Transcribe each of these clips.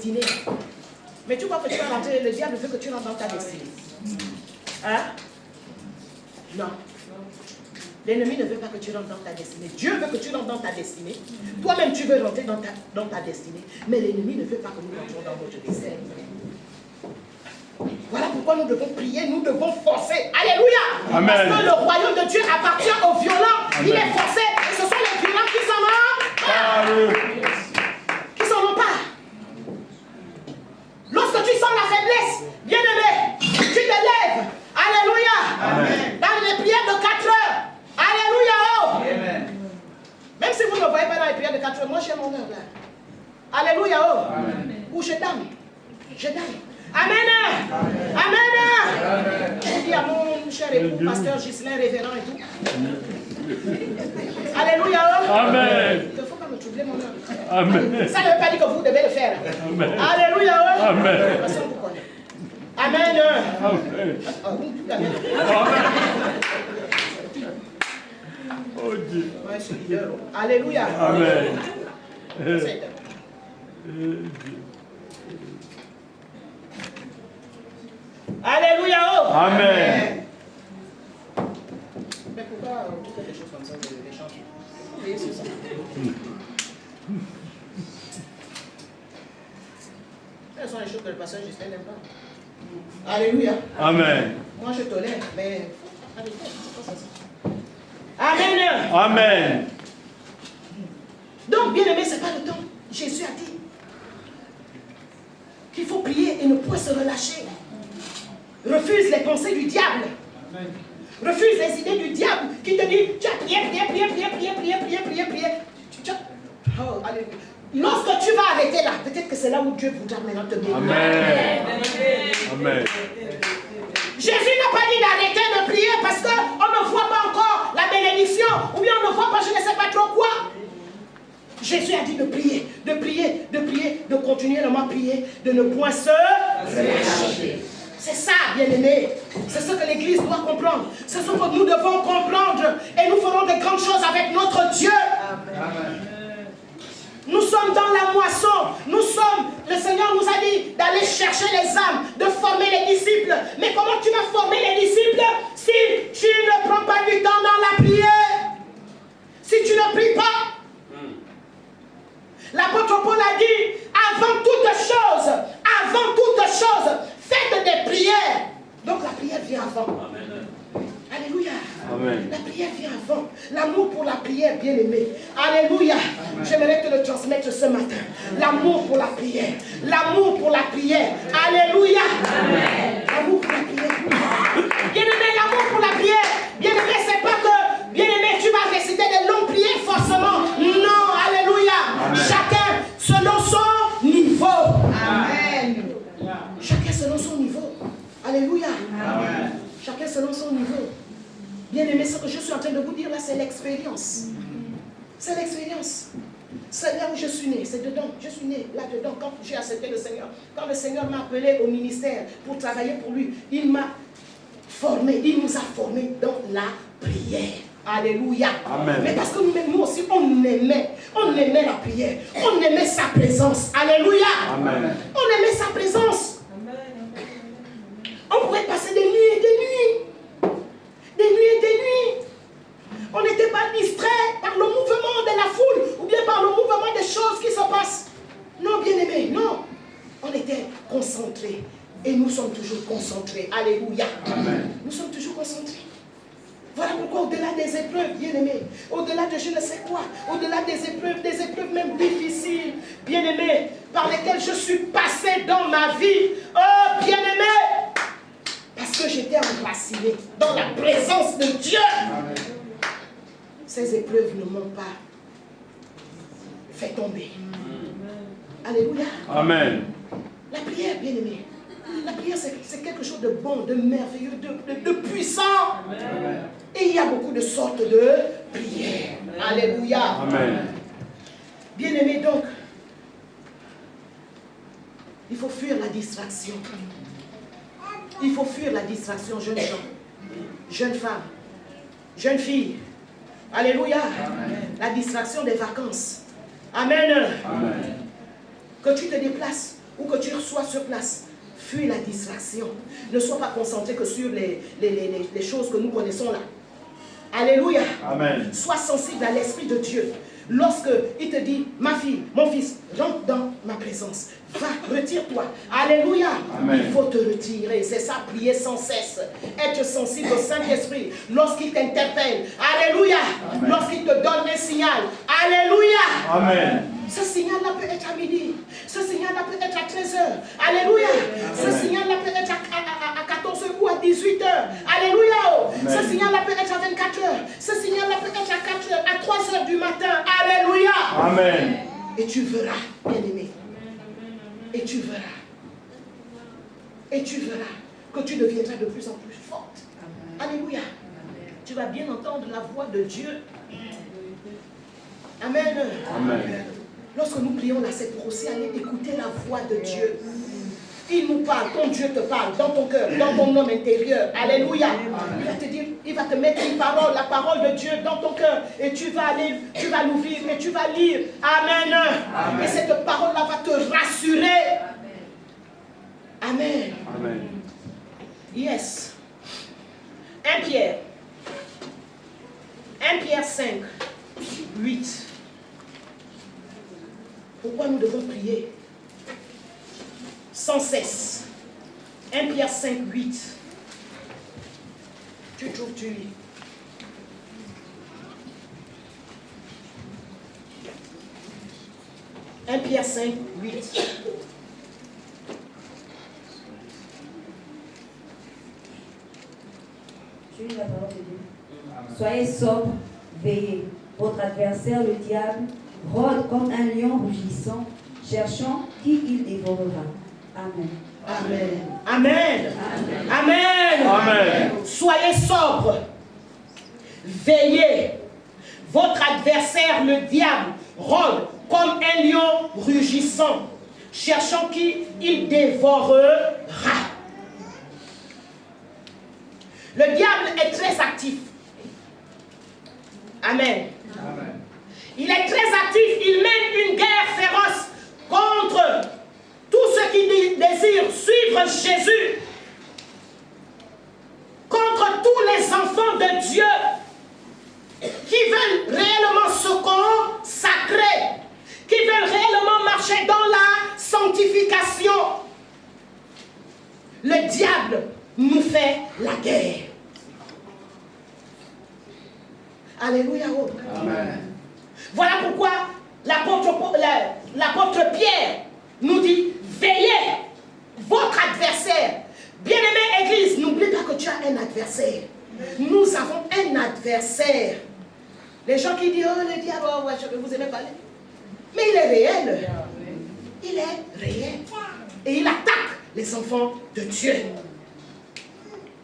destinée. Mais tu crois que tu vas rentrer, le diable veut que tu rentres dans ta destinée. Hein? Non. L'ennemi ne veut pas que tu rentres dans ta destinée. Dieu veut que tu rentres dans ta destinée. Toi-même, tu veux rentrer dans ta destinée. Mais l'ennemi ne veut pas que nous rentrions dans notre destinée. Voilà pourquoi nous devons prier, nous devons forcer. Alléluia. Amen. Parce que le royaume de Dieu appartient aux violents. Amen. Il est forcé. Et ce sont les violents qui s'en ont. Qui s'en ont pas. Lorsque tu sens la faiblesse, bien-aimé, tu te lèves. Alléluia. Amen. Dans les prières de 4 heures. Alléluia. Oh. Amen. Même si vous ne me voyez pas dans les prières de 4 heures, moi j'ai mon heure là. Alléluia. Oh. Amen. Où je donne. Je donne. Amen. Amen. Amen. Je dis à mon cher époux, pasteur Ghislain, révérend et tout. Alléluia. Oh. Amen. Il ne faut pas me troubler mon heure. Amen. Ça ne veut pas dire que vous devez le faire. Amen. Alléluia. Oh. Amen. Amen. Amen. Oh Dieu. Moi, je suis leader. Alléluia. Amen. Alléluia. Oh. Amen. Mais pourquoi tu fais des choses comme ça, des chants? Oui, c'est ça. Ce sont les choses que le pasteur Justin n'aime pas. Alléluia. Amen. Moi je tolère, mais c'est pas ça. Amen. Amen. Donc, bien aimé, ce n'est pas le temps. Jésus a dit qu'il faut prier et ne point se relâcher. Refuse les pensées du diable. Amen. Refuse les idées du diable qui te dit tu as prié. Oh, alléluia. Lorsque tu vas arrêter là, peut-être que c'est là où Dieu voudra maintenant te bénir. Amen. Amen. Jésus n'a pas dit d'arrêter de prier parce qu'on ne voit pas encore la bénédiction, ou bien on ne voit pas je ne sais pas trop quoi. Jésus a dit de prier, de continuellement prier, de ne point se relâcher. C'est ça, bien-aimé. C'est ce que l'Église doit comprendre. C'est ce que nous devons comprendre. Et nous ferons de grandes choses avec notre Dieu. Amen. Nous sommes dans la moisson. Le Seigneur nous a dit d'aller chercher les âmes, de former les disciples. Mais comment tu vas former les disciples si tu ne prends pas du temps dans la prière? Si tu ne pries pas? L'apôtre Paul a dit, avant toute chose, faites des prières. Donc la prière vient avant. Amen. Alléluia. Amen. La prière vient avant. L'amour pour la prière, bien aimé. Alléluia. J'aimerais te le transmettre ce matin. L'amour pour la prière. L'amour pour la prière. Alléluia. Amen. L'amour pour la prière. Bien aimé, l'amour pour la prière. Bien aimé, c'est pas que, bien aimé, tu vas réciter des longues prières forcément. Non. Alléluia. Amen. Chacun selon son niveau. Amen. Chacun selon son niveau. Alléluia. Amen. Chacun selon son niveau. Bien aimé, ce que je suis en train de vous dire là, c'est l'expérience. C'est l'expérience. C'est là où je suis né, c'est dedans. Je suis né là-dedans quand j'ai accepté le Seigneur. Quand le Seigneur m'a appelé au ministère pour travailler pour lui, il m'a formé, il nous a formés dans la prière. Alléluia. Amen. Mais parce que nous aussi, on aimait la prière. On aimait sa présence. Alléluia. Amen. On aimait sa présence. On pouvait passer des nuits et des nuits. Des nuits et des nuits. On n'était pas distrait par le mouvement de la foule ou bien par le mouvement des choses qui se passent. Non, bien aimé, non. On était concentrés. Et nous sommes toujours concentrés. Alléluia. Amen. Nous sommes toujours concentrés. Voilà pourquoi au-delà des épreuves, bien-aimés, au-delà de je ne sais quoi, au-delà des épreuves même difficiles, bien-aimés, par lesquelles je suis passé dans ma vie, oh, bien-aimés, parce que j'étais enraciné dans la présence de Dieu. Amen. Ces épreuves ne m'ont pas fait tomber. Alléluia. Amen. La prière, bien-aimés, la prière c'est quelque chose de bon, de merveilleux, de puissant. Amen. Et il y a beaucoup de sortes de prières. Amen. Alléluia. Amen. Bien-aimés, donc, il faut fuir la distraction. Il faut fuir la distraction, jeunes gens, jeunes femmes, jeunes filles. Alléluia. Amen. La distraction des vacances. Amen. Amen. Que tu te déplaces ou que tu sois sur place, fuis la distraction. Ne sois pas concentré que sur les choses que nous connaissons là. Alléluia. Amen. Sois sensible à l'Esprit de Dieu. Lorsque il te dit, ma fille, mon fils, rentre dans ma présence. Va, retire-toi. Alléluia. Amen. Il faut te retirer. C'est ça, prier sans cesse. Être sensible au Saint-Esprit. Lorsqu'il t'interpelle. Alléluia. Amen. Lorsqu'il te donne un signal. Alléluia. Amen. Ce signal-là peut être à midi. Ce signal-là peut être à 13h. Alléluia. Ce signal-là peut être à 14h ou à 18h. Alléluia. Ce signal-là peut être à 24h. Ce signal-là peut être à 4h, à 3h du matin. Alléluia. Amen. Et tu verras, bien-aimé. Et tu verras. Et tu verras que tu deviendras de plus en plus forte. Alléluia. Tu vas bien entendre la voix de Dieu. Amen. Amen. Lorsque nous prions là, c'est pour aussi aller écouter la voix de Dieu. Il nous parle, ton Dieu te parle, dans ton cœur, dans ton homme intérieur. Alléluia. Il va te dire, il va te mettre une parole, la parole de Dieu dans ton cœur. Et tu vas aller, tu vas l'ouvrir et tu vas lire. Amen. Amen. Et cette parole-là va te rassurer. Amen. Amen. Yes. 1 Pierre. 1 Pierre 5, 8. Pourquoi nous devons prier sans cesse? 1 Pierre 5, 8. Tu trouves, tu lis. « 1 Pierre 5, 8. Je lis la parole de Dieu. Soyez sobres, veillez. Votre adversaire, le diable, rôde comme un lion rugissant, cherchant qui il dévorera. Amen. Amen. Amen. Amen. Amen. Amen. Soyez sobres. Veillez. Votre adversaire, le diable, rôde comme un lion rugissant, cherchant qui il dévorera. Le diable est très actif. Amen. Amen. Il est très actif. Il mène une guerre féroce contre tous ceux qui désirent suivre Jésus. Contre tous les enfants de Dieu qui veulent réellement se consacrer, qui veulent réellement marcher dans la sanctification. Le diable nous fait la guerre. Alléluia. Amen. Voilà pourquoi l'apôtre Pierre nous dit, veillez votre adversaire. Bien-aimé Église, n'oublie pas que tu as un adversaire. Nous avons un adversaire. Les gens qui disent, oh le diable, oh, ouais, je vous aimez parler. Mais il est réel. Il est réel. Et il attaque les enfants de Dieu.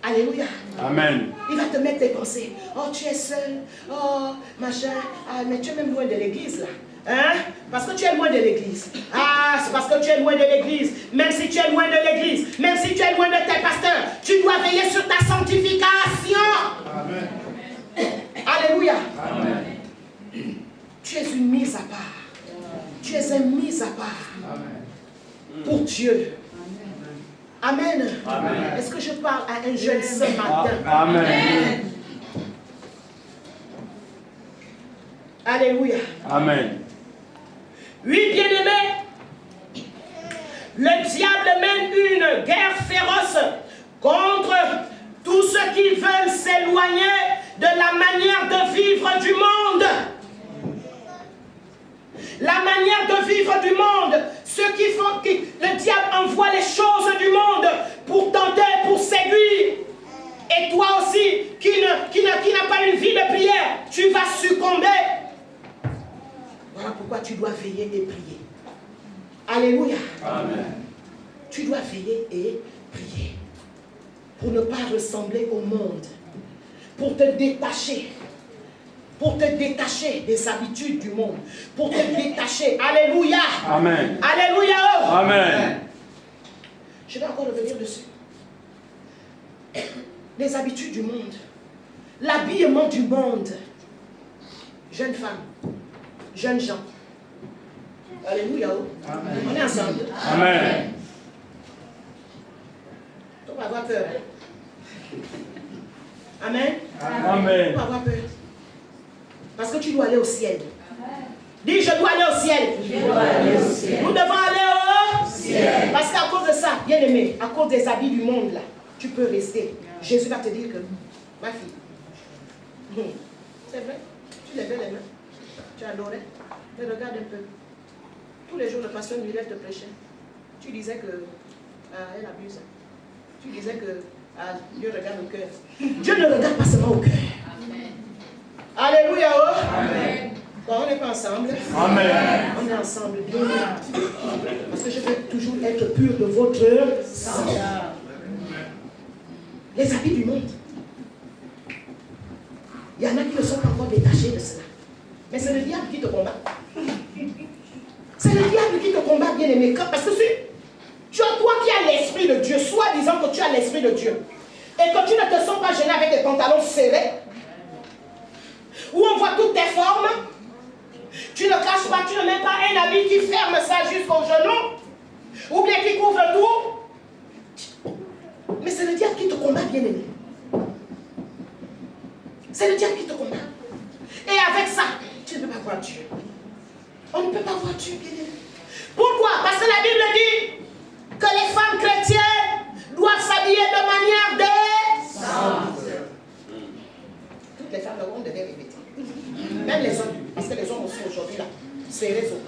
Alléluia. Amen. Il va te mettre des pensées. Oh, tu es seul. Oh, machin. Ah, mais tu es même loin de l'église là. Hein? Parce que tu es loin de l'église. Ah, c'est parce que tu es loin de l'église. Même si tu es loin de l'église, même si tu es loin de tes pasteurs, tu dois veiller sur ta sanctification. Amen. Alléluia. Amen. Tu es une mise à part. Tu es une mise à part. Amen. Pour Dieu. Amen. Amen. Est-ce que je parle à un jeune ce matin? Amen. Alléluia. Amen. Oui, bien-aimé, le diable mène une guerre féroce contre tous ceux qui veulent s'éloigner de la manière de vivre du monde. La manière de vivre du monde, ceux qui font que le diable envoie les choses du monde pour tenter, pour séduire. Et toi aussi, qui n'a pas une vie de prière, tu vas succomber. Voilà pourquoi tu dois veiller et prier. Alléluia. Amen. Tu dois veiller et prier. Pour ne pas ressembler au monde. Pour te détacher. Pour te détacher des habitudes du monde. Pour te détacher. Alléluia. Amen. Alléluia. Amen. Je vais encore revenir dessus. Les habitudes du monde. L'habillement du monde. Jeunes femmes. Jeunes gens. Alléluia. Amen. On est ensemble. Amen. Tu vas avoir peur. Amen. Amen. Tu vas avoir peur. Parce que tu dois aller au ciel. Dis, je dois aller au ciel. Je dois aller au ciel. Nous devons aller au ciel. Parce qu'à cause de ça, bien aimé, à cause des habits du monde là, tu peux rester. Jésus va te dire que, ma fille, c'est vrai, tu levais les mains, tu adorais, mais regarde un peu. Tous les jours, le pasteur Muriel te prêchait. Tu disais que, elle abuse. Tu disais que, Dieu regarde au cœur. Dieu ne regarde pas seulement au cœur. Amen. Alléluia. Amen. Bon, on n'est pas ensemble. Amen. On est ensemble, bien. Parce que je veux toujours être pur de votre sang. Les habits du monde. Il y en a qui ne sont pas encore détachés de cela. Mais c'est le diable qui te combat. C'est le diable qui te combat, bien aimé. Parce que si tu as toi qui as l'esprit de Dieu, soi-disant que tu as l'esprit de Dieu, et que tu ne te sens pas gêné avec des pantalons serrés, où on voit toutes tes formes, tu ne caches pas, tu ne mets pas un habit qui ferme ça jusqu'au genou, ou bien qui couvre tout. Mais c'est le diable qui te combat, bien aimé. C'est le diable qui te combat. Et avec ça, tu ne peux pas voir Dieu. On ne peut pas voir Dieu, bien aimé. Pourquoi? Parce que la Bible dit que les femmes chrétiennes doivent s'habiller de manière décente. Toutes les femmes, on devait répéter. Même les hommes, parce que les hommes aussi aujourd'hui là, c'est réseau.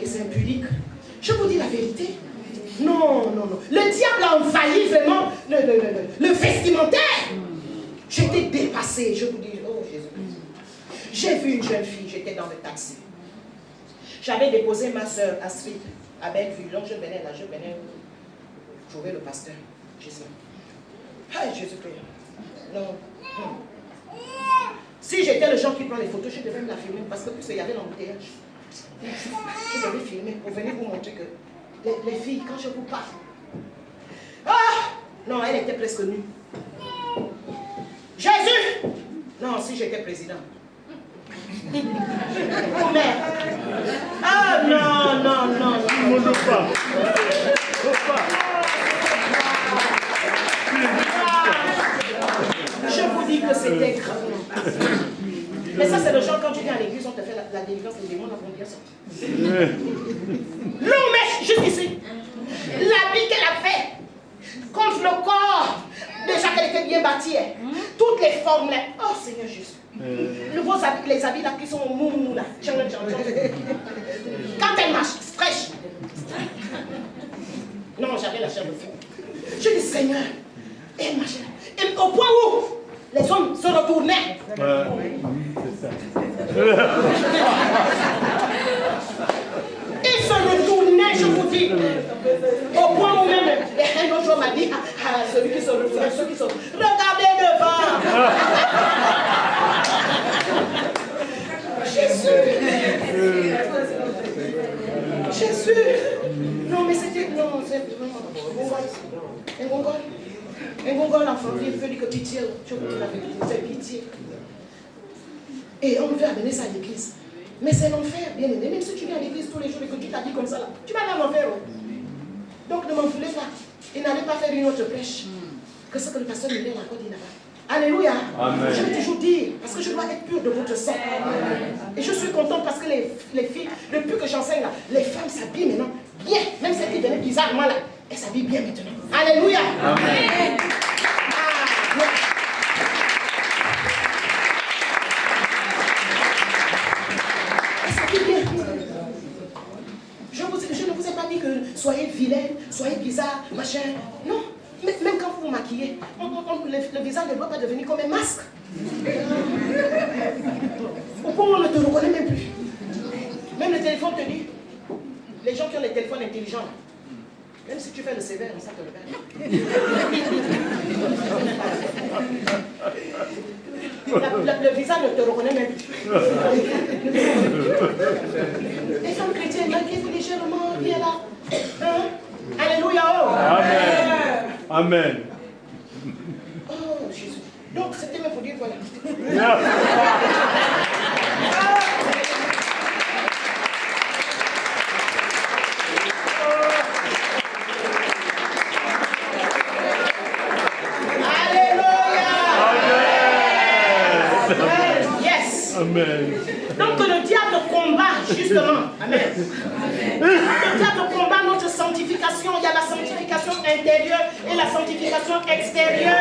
Et c'est impudique. Je vous dis la vérité. Non. Le diable a envahi vraiment le vestimentaire. J'étais dépassée. Je vous dis, oh Jésus. J'ai vu une jeune fille, j'étais dans le taxi. J'avais déposé ma soeur Astrid à Bellevue. Donc je venais trouver le pasteur. Jésus. Hey, Jésus-Christ. Non. Si j'étais le genre qui prend les photos, je devais me la filmer parce que plus il y avait l'embouteillage. Je devais filmer pour venir vous montrer que les filles, quand je vous parle. Ah! Non, elle était presque nue. Jésus! Non, si j'étais président. Oh merde! Ah non. Je vous dis que c'était grave. Mais ça, c'est le genre quand tu viens à l'église, on te fait la délivrance, les démons vont bien sortir. Non, mais juste ici, l'habit qu'elle a fait contre le corps, déjà qu'elle était bien bâtie, toutes les formes là. Oh Seigneur Jésus. Les habits là qui sont mou là. Quand elle marche, fraîche. Non, j'avais la chair de fou. Je dis Seigneur, et elle marchait. Et au point où les hommes se retournaient. C'est ça. Ils se retournaient, je vous dis. Au point où même, un autre jour m'a dit, celui qui se retourne, ceux qui sont. Regardez devant. Jésus. Non, mais c'était. Non, c'est vraiment. Un gongol, l'enfant, il veut dire que pitié. Je vous dis la vérité, c'est pitié. Et on veut amener ça à l'église. Mais c'est l'enfer, bien aimé. Même si tu viens à l'église tous les jours et que tu t'habilles comme ça, là, tu vas aller en enfer. Donc ne m'en voulez pas. Et n'allez pas faire une autre prêche que ce que le pasteur Muriel a encore dit là-bas. Alléluia. Amen. Je vais toujours dire, parce que je dois être pur de votre sang. Amen. Et je suis contente parce que les filles, depuis que j'enseigne là, les femmes s'habillent maintenant bien. Même celles qui venaient bizarrement là, elles s'habillent bien maintenant. Alléluia. Amen. Je ne vous ai pas dit que soyez vilaine, soyez bizarre, machin. Non. Même quand vous vous maquillez, le visage ne doit pas devenir comme un masque. Au point où on ne te reconnaît même plus. Même le téléphone te dit. Les gens qui ont les téléphones intelligents, même si tu fais le sévère, ça te regarde. Le visage ne te reconnaît même plus. Les femmes chrétiennes, maquillez-vous légèrement, viens là. Hein? Alléluia. Oh. Amen. Amen. Oh, Jésus. Donc, c'était même pour dire voilà. Amen. Donc le diable combat justement. Amen. Le diable combat notre sanctification. Il y a la sanctification intérieure et la sanctification extérieure.